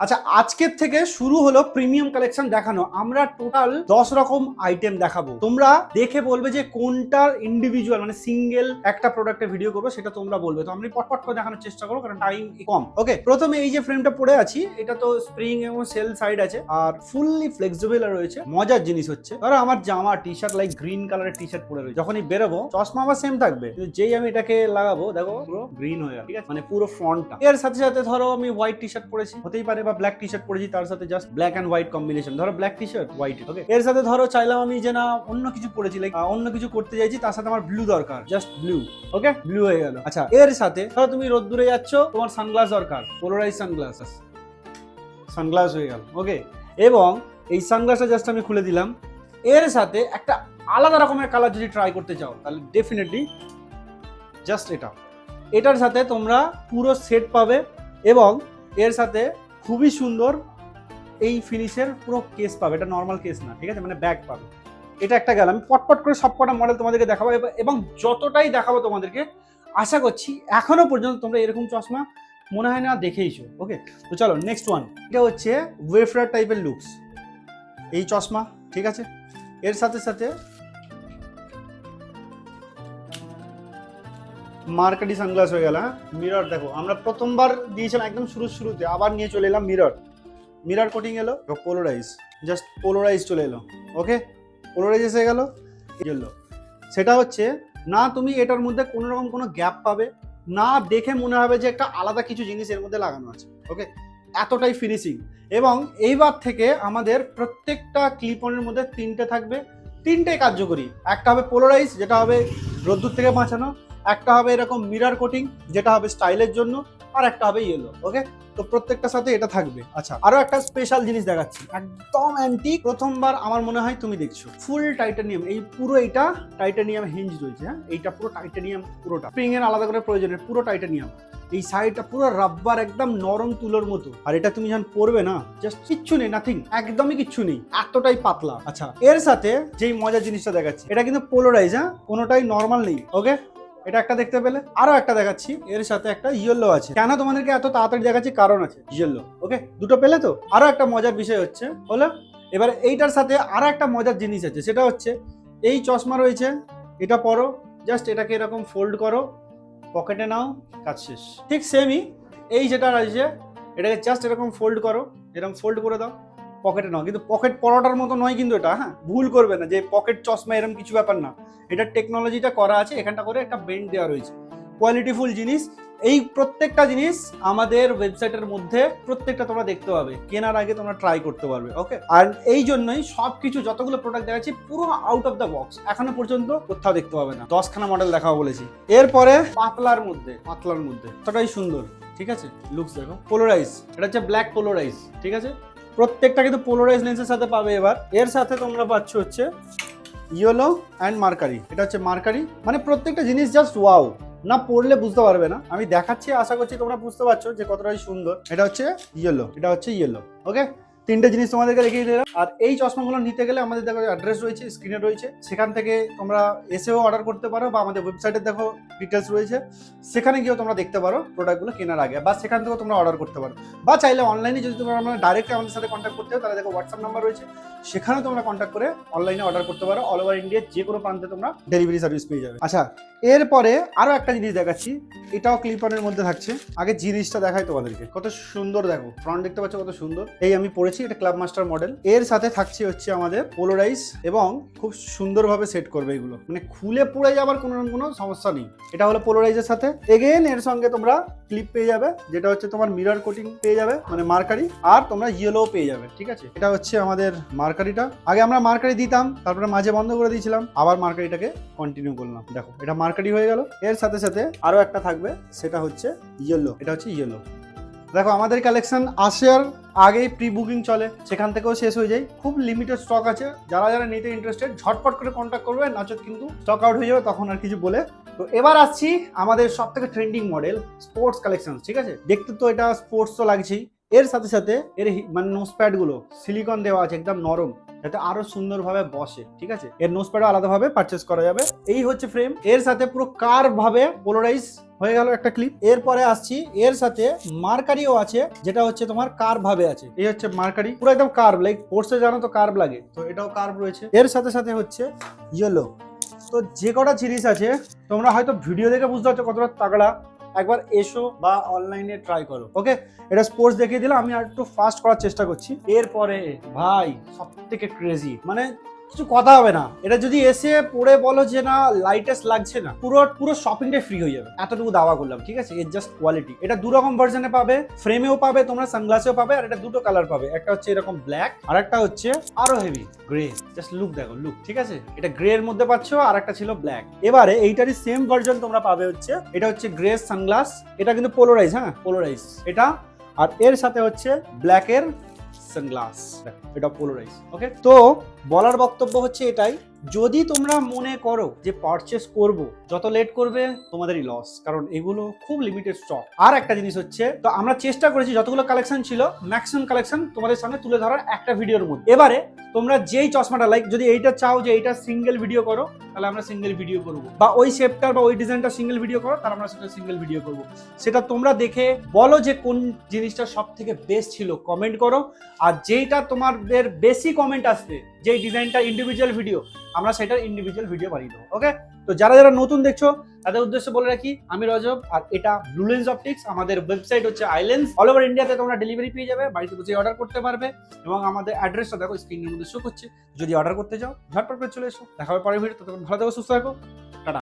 আচ্ছা, আজকের থেকে শুরু হলো প্রিমিয়াম কালেকশন দেখানো। আমরা টোটাল 10 রকম আইটেম দেখাবো। তোমরা দেখে বলবে যে কোনটার ইন্ডিভিজুয়াল মানে সিঙ্গেল একটা প্রোডাক্টের ভিডিও করবো, সেটা তোমরা বলবে। তো আমি পটপট করে দেখানোর চেষ্টা করবো, কারণ টাইম কম। ওকে, প্রথমে এই যে ফ্রেমটা পরে আছি, এটা তো স্প্রিং এবং সেল সাইড আছে আর ফুললি ফ্লেক্সিবল রয়েছে। মজার জিনিস হচ্ছে, ধরো আমার জামা টি শার্ট লাইক গ্রিন কালারের টি শার্ট পরে রয়েছে, যখনই বেরোবো চশমা আমার সেম থাকবে, কিন্তু যেই আমি এটাকে লাগাবো দেখো পুরো গ্রিন হয়ে যাবে, ঠিক আছে, মানে পুরো ফ্রন্টটা। এর সাথে সাথে ধরো আমি হোয়াইট টি শার্ট পরেছি, হতেই পারে, বা ব্ল্যাক টি শার্ট পরেছি, তার সাথে just black and white combination, ধরো black T shirt white. Okay, এর সাথে ধরো চাইলাম আমি যে না অন্য কিছু পরেছি, লাইক অন্য কিছু করতে চাইছি, তার সাথে আমার ব্লু দরকার, জাস্ট ব্লু। ওকে, ব্লু হয়ে গেল। আচ্ছা, এর সাথে ধরো তুমি রোদ্দুরে যাচ্ছ, তোমার সানগ্লাস দরকার, পোলারাইজ সানগ্লাস, সানগ্লাস হয়ে গেল। ওকে, এবং এই সানগ্লাসটা জাস্ট আমি খুলে দিলাম। এর সাথে একটা আলাদা রকমের কালার যদি ট্রাই করতে চাও, তাহলে ডেফিনেটলি জাস্ট এটার সাথে তোমরা পুরো সেট পাবে, এবং এর সাথে খুবই সুন্দর এই ফিনিশের পুরো কেস পাবে। এটা নর্মাল কেস না, ঠিক আছে, মানে ব্যাগ পাবে। এটা একটা গেল। আমি পটপট করে সবকটা মডেল তোমাদেরকে দেখাবো, এবং যতটাই দেখাবো তোমাদেরকে আশা করছি এখনো পর্যন্ত তোমরা এরকম চশমা মনে হয় না দেখেইছো। ওকে, তো চলো নেক্সট ওয়ান। এটা হচ্ছে ওয়েফার টাইপের লুকস এই চশমা, ঠিক আছে। এর সাথে সাথে মার্কেটি সানগ্লাস হয়ে গেল। হ্যাঁ, মিরর দেখো, আমরা প্রথমবার দিয়েছিলাম একদম শুরুতে, আবার নিয়ে চলে এলাম মিরর কোটিং এলো, পোলারাইজ, জাস্ট পোলারাইজ চলে এলো। ওকে, পোলারাইজ এসে গেল। সেটা হচ্ছে না তুমি এটার মধ্যে কোনো রকম কোনো গ্যাপ পাবে না, দেখে মনে হবে যে একটা আলাদা কিছু জিনিস এর মধ্যে লাগানো আছে। ওকে, এতটাই ফিনিশিং। এবং এইবার থেকে আমাদের প্রত্যেকটা ক্লিপ অনের মধ্যে তিনটে থাকবে, তিনটে কার্যকরী। একটা হবে পোলারাইজ, যেটা হবে রোদ্দুর থেকে বাঁচানো, একটা হবে এরকম মিরর কোটিং, যেটা হবে স্টাইলের জন্য, আর একটা হবে ইয়েলো। ওকে, তো প্রত্যেকটার সাথে এটা থাকবে। আচ্ছা, আরো একটা স্পেশাল জিনিস দেখাচ্ছি, একদম অ্যান্টিক, প্রথমবার আমার মনে হয় তুমি দেখছো। ফুল টাইটানিয়াম, এই পুরো এটা টাইটানিয়াম হিঞ্জ রয়েছে। হ্যাঁ, এইটা পুরো টাইটানিয়াম, পুরোটা স্প্রিং এর আলাদা করে প্রয়োজনের, পুরো টাইটানিয়াম। এই সাইডটা পুরো রাব্বার, একদম নরম তুলোর মতো। আর এটা তুমি যখন পরবে না, জাস্ট কিচ্ছু নেই, নাথিং, একদমই কিচ্ছু নেই, এতটাই পাতলা। আচ্ছা, এর সাথে যেই মজার জিনিসটা দেখাচ্ছি, এটা কিন্তু পোলারাইজ, হ্যাঁ, কোনোটাই নর্মাল নেই। ওকে, এটা একটা দেখতে পেলে। আরো একটা দেখাচ্ছি, এর সাথে একটা ইয়েলো আছে। কেন তোমাদেরকে এত তাড়াতাড়ি দেখাচ্ছি, কারণ আছে, ইয়েলো। ওকে, দুটো পেলে তো। আরো একটা মজার বিষয় হচ্ছে হলো, এবার এইটার সাথে আরো একটা মজার জিনিস আছে, সেটা হচ্ছে এই চশমা রয়েছে, এটা পরো, জাস্ট এটাকে এরকম ফোল্ড করো, পকেটে নাও, কাজ শেষ। ঠিক সেমই এই যেটা আছে, এটাকে জাস্ট এরকম ফোল্ড করো, এরকম ফোল্ড করে দাও, পকেটে নাও। কিন্তু পকেট পরাটার মতো নয় কিন্তু এটা, হ্যাঁ, ভুল করবে না যে পকেট চশমা, এরকম কিছু ব্যাপার না। এটার টেকনোলজিটা করা আছে, এখানটা করে একটা বেন্ড দেওয়া রয়েছে, কোয়ালিটিফুল জিনিস। এই প্রত্যেকটা জিনিস আমাদের ওয়েবসাইটের মধ্যে প্রত্যেকটা তোমরা দেখতে পাবে, কেনার আগে তোমরা ট্রাই করতে পারবে। ওকে, আর এই জন্যই সবকিছু যতগুলো প্রোডাক্ট দেখাচ্ছি পুরো আউট অফ দ্য বক্স, এখনো পর্যন্ত কোথাও দেখতে পাবে না। 10খানা মডেল দেখাবো বলেছি। এরপরে পাতলার মধ্যে এতটাই সুন্দর, ঠিক আছে, লুকস দেখো, পোলারাইজ, এটা হচ্ছে ব্ল্যাক পোলারাইজ, ঠিক আছে। প্রত্যেকটা কিন্তু পোলারাইজ লেন্সের সাথে পাবে। এবার এর সাথে তোমরা পাচ্ছ হচ্ছে ইয়েলো অ্যান্ড মার্কারি, এটা হচ্ছে মার্কারি। মানে প্রত্যেকটা জিনিস জাস্ট ওয়াও, না পড়লে বুঝতে পারবে না। আমি দেখাচ্ছি, আশা করছি তোমরা বুঝতে পারছো যে কতটাই সুন্দর। এটা হচ্ছে ইয়েলো, এটা হচ্ছে ইয়েলো। ওকে, তিনটে জিনিস তোমাদেরকে দেখিয়ে দিলাম। আর এই চশমাগুলো নিতে গেলে আমাদের দেখো অ্যাড্রেস রয়েছে, স্ক্রিনে রয়েছে, সেখান থেকে তোমরা এসেও অর্ডার করতে পারো, বা আমাদের ওয়েবসাইটে দেখো ডিটেলস রয়েছে, সেখানে গিয়েও তোমরা দেখতে পারো প্রোডাক্টগুলো কেনার আগে, বা সেখান থেকেও তোমরা অর্ডার করতে পারো। বা চাইলে অনলাইনে যদি তোমরা ডাইরেক্ট আমাদের সাথে কন্ট্যাক্ট করতে হবে, তাহলে দেখো হোয়াটসঅ্যাপ নাম্বার রয়েছে, সেখানেও তোমরা কন্ট্যাক্ট করে অনলাইনে অর্ডার করতে পারো। অল ওভার ইন্ডিয়ার যে কোনো প্রান্তে তোমরা ডেলিভারি সার্ভিস পেয়ে যাবে। আচ্ছা, এরপরে আরো একটা জিনিস দেখাচ্ছি, এটাও ক্লিপনের মধ্যে থাকছে। আগে জিনিসটা দেখাই তোমাদেরকে, কত সুন্দর দেখো, ফ্রন্ট দেখতে পাচ্ছ কত সুন্দর। এই আমি পড়েছি, এটা ক্লাব মাস্টার মডেল। এর সাথে থাকছে হচ্ছে আমাদের পোলারাইজ, এবং খুব সুন্দরভাবে সেট করবে এগুলো, মানে খুলে পড়ে যাবার কোনো সমস্যা নেই। এটা হলো পোলারাইজের সাথে। এগেন এর সঙ্গে তোমরা ক্লিপ পেয়ে যাবে, যেটা হচ্ছে তোমার মিরর কোটিং পেয়ে যাবে, মানে মার্কারি, আর তোমরা ইয়েলো পেয়ে যাবে, ঠিক আছে। এটা হচ্ছে আমাদের মার্কারিটা। আগে আমরা মার্কারি দিতাম, তারপরে মাঝে বন্ধ করে দিয়েছিলাম, আবার মার্কারিটাকে কন্টিনিউ করলাম। দেখো, এটা মার্কারি হয়ে গেল। এর সাথে সাথে আরো একটা থাকবে, সেটা হচ্ছে ইয়েলো, এটা হচ্ছে ইয়েলো। দেখো, আমাদের কালেকশন আসার আগেই প্রি বুকিং চলে, সেখান থেকেও শেষ হয়ে যায়, খুব লিমিটেড স্টক আছে। যারা যারা নিতে ইন্টারেস্টেড ঝটপট করে কন্ট্যাক্ট করবে, নচেত কিন্তু স্টক আউট হয়ে যাবে, তখন আর কিছু বলে। তো এবার আসছি আমাদের সব থেকে ট্রেন্ডিং মডেল, স্পোর্টস কালেকশন, ঠিক আছে। দেখতে তো এটা স্পোর্টস তো লাগছেই, এর সাথে সাথে এর মানে নোজ প্যাড গুলো সিলিকন দেওয়া আছে একদম নরম, যাতে আরো সুন্দরভাবে বসে, ঠিক আছে। এর নোজ প্যাডও আলাদাভাবে পারচেস করা যাবে। এই হচ্ছে ফ্রেম, এর সাথে পুরো কার্ভ ভাবে পোলারাইজ হয়ে গেল একটা ক্লিপ। এরপরে আসছি, এর সাথে মার্কারিও আছে, যেটা হচ্ছে তোমার কার্ভ ভাবে আছে। এই হচ্ছে মার্কারি, পুরো একদম কার্ভ, লাইক পোর্টসে জানো তো কার্ভ লাগে, তো এটাও কার্ভ রয়েছে। এর সাথে সাথে হচ্ছে ইয়েলো। তো যে কটা জিনিস আছে তোমরা হয়তো ভিডিও দেখে বুঝতে পারছো কতটা তাগড়া, একবার এসো বা অনলাইনে ট্রাই করো। ওকে, এটা স্পোর্টস দেখিয়ে দিলাম, আমি আর একটু ফাস্ট করার চেষ্টা করছি। এরপরে ভাই সব থেকে ক্রেজি, মানে কিছু কথা হবে না, এটা যদি এসে পড়ে বলো যে না লাইটেস্ট লাগছে না, পুরো পুরো শপিংটা ফ্রি হয়ে যাবে, এতটুকু দাওয়া করলাম, ঠিক আছে। এর জাস্ট কোয়ালিটি, এটা দু রকম ভার্সনে পাবে, ফ্রেমেও পাবে তোমরা, সানগ্লাসেও পাবে, আর এটা দুটো কালার পাবে, একটা হচ্ছে এরকম ব্ল্যাক, আর একটা হচ্ছে আরো হেভি গ্রে। জাস্ট লুক দেখো, লুক, ঠিক আছে। এটা গ্রে এর মধ্যে পাচ্ছ, আর একটা ছিল ব্ল্যাক। এবারে এইটারই সেম ভার্সন তোমরা পাবে হচ্ছে, এটা হচ্ছে গ্রে সানগ্লাস, এটা কিন্তু পোলারাইজ, হ্যাঁ পোলারাইজ এটা, আর এর সাথে হচ্ছে ব্ল্যাক এর সানগ্লাস, এটা পোলারাইজ। ওকে, তো বলার বক্তব্য হচ্ছে এটাই, যদি তোমরা মনে করো যে পারচেস করব, যত লেট করবে তোমাদেরই লস, কারণ এগুলো খুব লিমিটেড স্টক। আর একটা জিনিস হচ্ছে, তো আমরা চেষ্টা করেছি যতগুলো কালেকশন ছিল ম্যাক্সিমাম কালেকশন তোমাদের সামনে তুলে ধরার একটা ভিডিওর মধ্যে। এবারে তোমরা যেই চশমাটা লাইক, যদি এইটা চাও যে এইটা সিঙ্গেল ভিডিও করো, তাহলে আমরা সিঙ্গেল ভিডিও করব, বা ওই শেপটার বা ওই ডিজাইনটা সিঙ্গেল ভিডিও করো, তাহলে আমরা সেটা সিঙ্গেল ভিডিও করব। সেটা তোমরা দেখে বলো যে কোন জিনিসটা সব থেকে বেস্ট ছিল, কমেন্ট করো। আর যেইটা তোমাদের বেশি কমেন্ট আসবে, যেই ডিজাইনটা ইন্ডিভিজুয়াল ভিডিও, আমরা সেটার ইন্ডিভিজুয়াল ভিডিও বানিয়ে দেবো। ওকে, তো যারা যারা নতুন দেখছো তাদের উদ্দেশ্যে বলে রাখি, আমি রজব, আর এটা ব্লু লেন্স অপটিক্স। আমাদের ওয়েবসাইট হচ্ছে আইলেন্স, অল ওভার ইন্ডিয়াতে তোমরা ডেলিভারি পেয়ে যাবে, বাড়িতে বসে অর্ডার করতে পারবে, এবং আমাদের অ্যাড্রেসটা দেখো স্ক্রিনের মধ্যে শো করছে। যদি অর্ডার করতে চাও ঝটপট করে চলে এসো। দেখা হবে পরের ভিডিও, ততক্ষণ ভালো থাকো, সুস্থ থাকো।